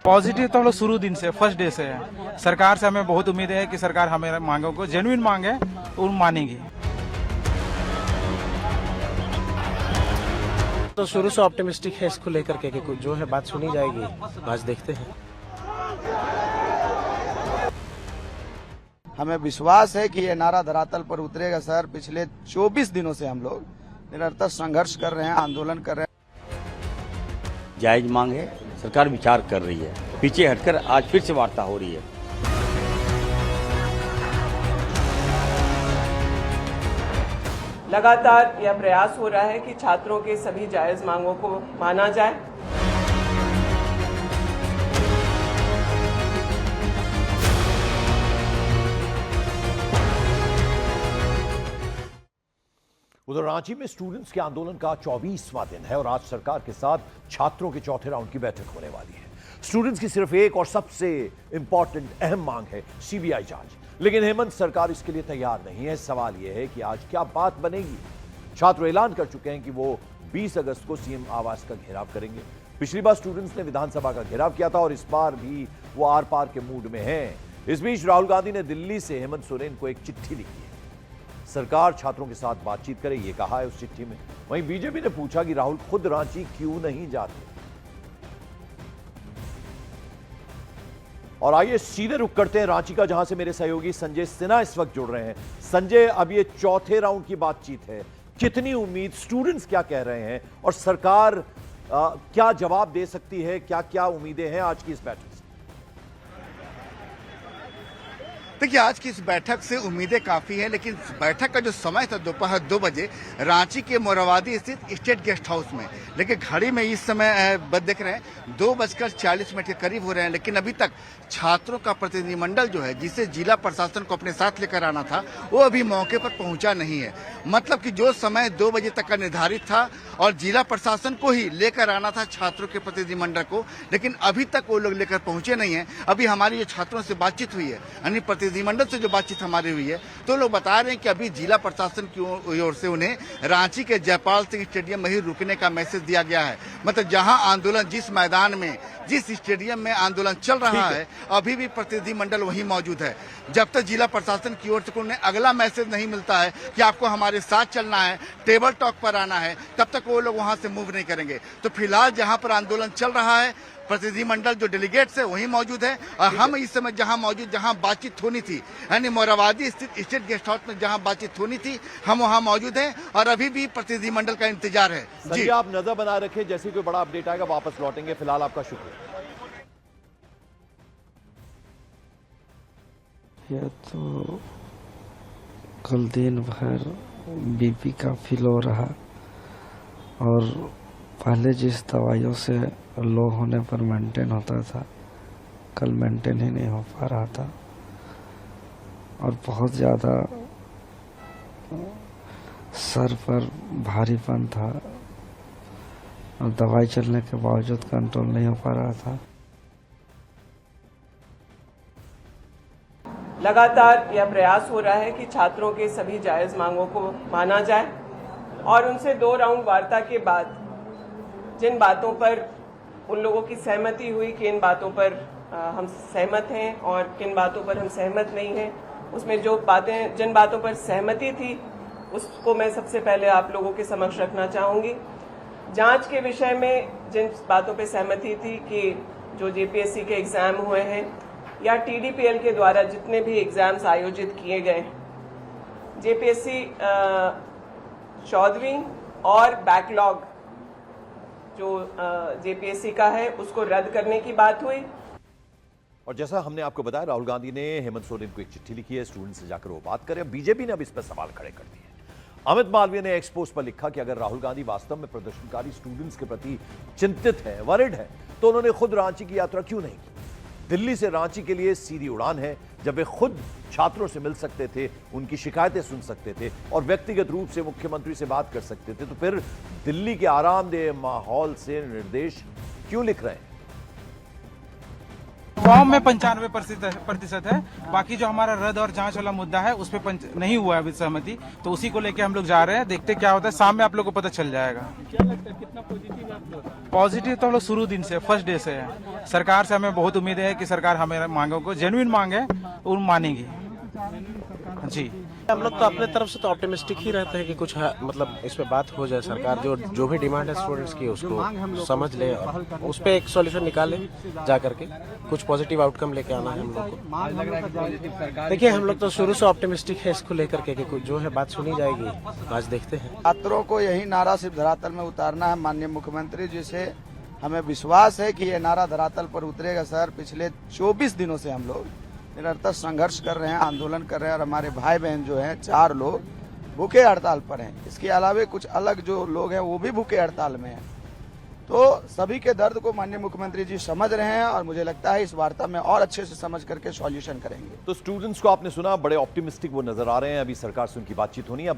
Positive तो हम लोग शुरू दिन से फर्स्ट डे से है। सरकार से हमें बहुत उम्मीद है कि सरकार हमें मांगों को जेन्युइन मांगे और मानेगी। तो शुरू से ऑप्टिमिस्टिक है इसको लेकर के कि कुछ जो है बात सुनी जाएगी, आज देखते हैं। हमें विश्वास है कि ये नारा धरातल पर उतरेगा सर। पिछले 24 दिनों से हम लोग निरंतर संघर्ष कर रहे हैं, आंदोलन कर रहे हैं। जायज मांग है, सरकार विचार कर रही है, पीछे हटकर आज फिर से वार्ता हो रही है। लगातार यह प्रयास हो रहा है कि छात्रों के सभी जायज मांगों को माना जाए। उधर रांची में स्टूडेंट्स के आंदोलन का 24वां दिन है और आज सरकार के साथ छात्रों के चौथे राउंड की बैठक होने वाली है। स्टूडेंट्स की सिर्फ एक और सबसे इंपॉर्टेंट अहम मांग है सीबीआई जांच, लेकिन हेमंत सरकार इसके लिए तैयार नहीं है। सवाल यह है कि आज क्या बात बनेगी। छात्र ऐलान कर चुके हैं कि वो 20 अगस्त को सीएम आवास का घेराव करेंगे। पिछली बार स्टूडेंट्स ने विधानसभा का घेराव किया था और इस बार भी वो आर पार के मूड में हैं। इस बीच राहुल गांधी ने दिल्ली से हेमंत सोरेन को एक चिट्ठी लिखी है। सरकार छात्रों के साथ बातचीत करे, ये कहा है उस चिट्ठी में। वहीं बीजेपी ने पूछा कि राहुल खुद रांची क्यों नहीं जाते। और आइए सीधे रुख करते हैं रांची का, जहां से मेरे सहयोगी संजय सिन्हा इस वक्त जुड़ रहे हैं। संजय, अब ये चौथे राउंड की बातचीत है, कितनी उम्मीद, स्टूडेंट्स क्या कह रहे हैं और सरकार क्या जवाब दे सकती है, क्या क्या उम्मीदें हैं आज की इस बैठक से? देखिए, आज की इस बैठक से उम्मीदें काफी है, लेकिन बैठक का जो समय था दोपहर 2 बजे रांची के मोराबादी स्थित स्टेट गेस्ट हाउस में, लेकिन घड़ी में इस समय देख रहे हैं 2:40 के करीब हो रहे हैं, लेकिन अभी तक छात्रों का प्रतिनिधिमंडल जो है, जिसे जिला प्रशासन को अपने साथ लेकर आना था, वो अभी मौके पर पहुंचा नहीं है। मतलब कि जो समय 2 बजे तक का निर्धारित था और जिला प्रशासन को ही लेकर आना था छात्रों के प्रतिनिधिमंडल को, लेकिन अभी तक वो लोग लेकर पहुंचे नहीं है। अभी हमारी जो छात्रों से बातचीत हुई है, यानी प्रतिनिधिमंडल से जो बातचीत हमारी हुई है, तो लोग बता रहे हैं कि अभी जिला प्रशासन की ओर से उन्हें रांची के जयपाल सिंह स्टेडियम में ही रुकने का मैसेज दिया गया है। मतलब जहां आंदोलन, जिस मैदान में, जिस स्टेडियम में आंदोलन चल रहा है, अभी भी प्रतिनिधिमंडल वहीं मौजूद है। जब तक जिला प्रशासन की ओर से उन्हें अगला मैसेज नहीं मिलता है कि आपको हमारे साथ चलना है, टेबल टॉक पर आना है, तब तक वो लोग वहां से मूव नहीं करेंगे। तो फिलहाल जहां पर आंदोलन चल रहा है, प्रतिनिधिमंडल जो डेलीगेट्स है वहीं मौजूद है और हम इस समय जहां बातचीत होनी थी, यानी मोराबादी स्थित स्टेट गेस्ट हाउस में जहां बातचीत होनी थी, हम वहां मौजूद हैं और अभी भी प्रतिनिधिमंडल का इंतजार है। जी, आप नजर बना रखें, जैसे कोई बड़ा अपडेट आएगा वापस लौटेंगे। फिलहाल आपका शुक्रिया। यह तो कल दिन भर बीपी काफी लो रहा और पहले जिस दवाइयों से लो होने पर मेंटेन होता था, कल मेंटेन ही नहीं हो पा रहा था और बहुत ज़्यादा सर पर भारीपन था और दवाई चलने के बावजूद कंट्रोल नहीं हो पा रहा था। लगातार यह प्रयास हो रहा है कि छात्रों के सभी जायज मांगों को माना जाए और उनसे 2 राउंड वार्ता के बाद जिन बातों पर उन लोगों की सहमति हुई कि इन बातों पर हम सहमत हैं और किन बातों पर हम सहमत नहीं हैं, उसमें जिन बातों पर सहमति थी उसको मैं सबसे पहले आप लोगों के समक्ष रखना चाहूँगी। जांच के विषय में जिन बातों पर सहमति थी कि जो जेपीएससी के एग्ज़ाम हुए हैं या टीडीपीएल के द्वारा जितने भी एग्ज़ाम्स आयोजित किए गए, जेपीएससी 14वीं और बैकलॉग जो जेपीएससी का है उसको रद्द करने की बात हुई। और जैसा हमने आपको बताया, राहुल गांधी ने हेमंत सोरेन को एक चिट्ठी लिखी है, स्टूडेंट से जाकर वो बात करें। बीजेपी ने अब इस पर सवाल खड़े कर दिए। अमित मालवीय ने एक्सपोज पर लिखा कि अगर राहुल गांधी वास्तव में प्रदर्शनकारी स्टूडेंट्स के प्रति चिंतित है, वरिड है, तो उन्होंने खुद रांची की यात्रा क्यों नहीं की। दिल्ली से रांची के लिए सीधी उड़ान है। जब वे खुद छात्रों से मिल सकते थे, उनकी शिकायतें सुन सकते थे और व्यक्तिगत रूप से मुख्यमंत्री से बात कर सकते थे, तो फिर दिल्ली के आरामदेह माहौल से निर्देश क्यों लिख रहे हैं? फॉर्म में 95% है, बाकी जो हमारा रद्द और जांच वाला मुद्दा है उस पर नहीं हुआ है अभी सहमति, तो उसी को लेके हम लोग जा रहे हैं। देखते क्या होता है, शाम में आप लोग को पता चल जाएगा। क्या लगता है कितना पॉजिटिव तो हम लोग शुरू दिन से, फर्स्ट डे से है। सरकार से हमें बहुत उम्मीद है कि सरकार हमें मांगों को, जेन्युइन मांग है, वो मानेगी जी। हम लोग तो अपने तरफ से तो ऑप्टिमिस्टिक ही रहते हैं कि कुछ मतलब इस पे बात हो जाए, सरकार जो भी डिमांड है स्टूडेंट्स की उसको समझ ले और उस पे एक सॉल्यूशन निकाले जा करके, कुछ पॉजिटिव आउटकम लेके आना है हम लोग को। देखिए हम लोग तो शुरू से ऑप्टिमिस्टिक है इसको लेकर के कि कुछ जो है बात सुनी जाएगी, आज देखते हैं। छात्रों को यही नारा सिर्फ धरातल में उतारना है माननीय मुख्यमंत्री जी से हमें विश्वास है कि ये नारा धरातल पर उतरेगा। सर पिछले 24 दिनों से हम लोग निरंतर संघर्ष कर रहे हैं, आंदोलन कर रहे हैं और हमारे भाई बहन जो हैं 4 लोग भूखे हड़ताल पर हैं। इसके अलावा कुछ अलग जो लोग हैं वो भी भूखे हड़ताल में हैं। तो सभी के दर्द को माननीय मुख्यमंत्री जी समझ रहे हैं और मुझे लगता है इस वार्ता में और अच्छे से समझ करके सॉल्यूशन करेंगे। तो स्टूडेंट्स को आपने सुना, बड़े ऑप्टिमिस्टिक वो नजर आ रहे हैं। अभी सरकार से उनकी बातचीत होनी है।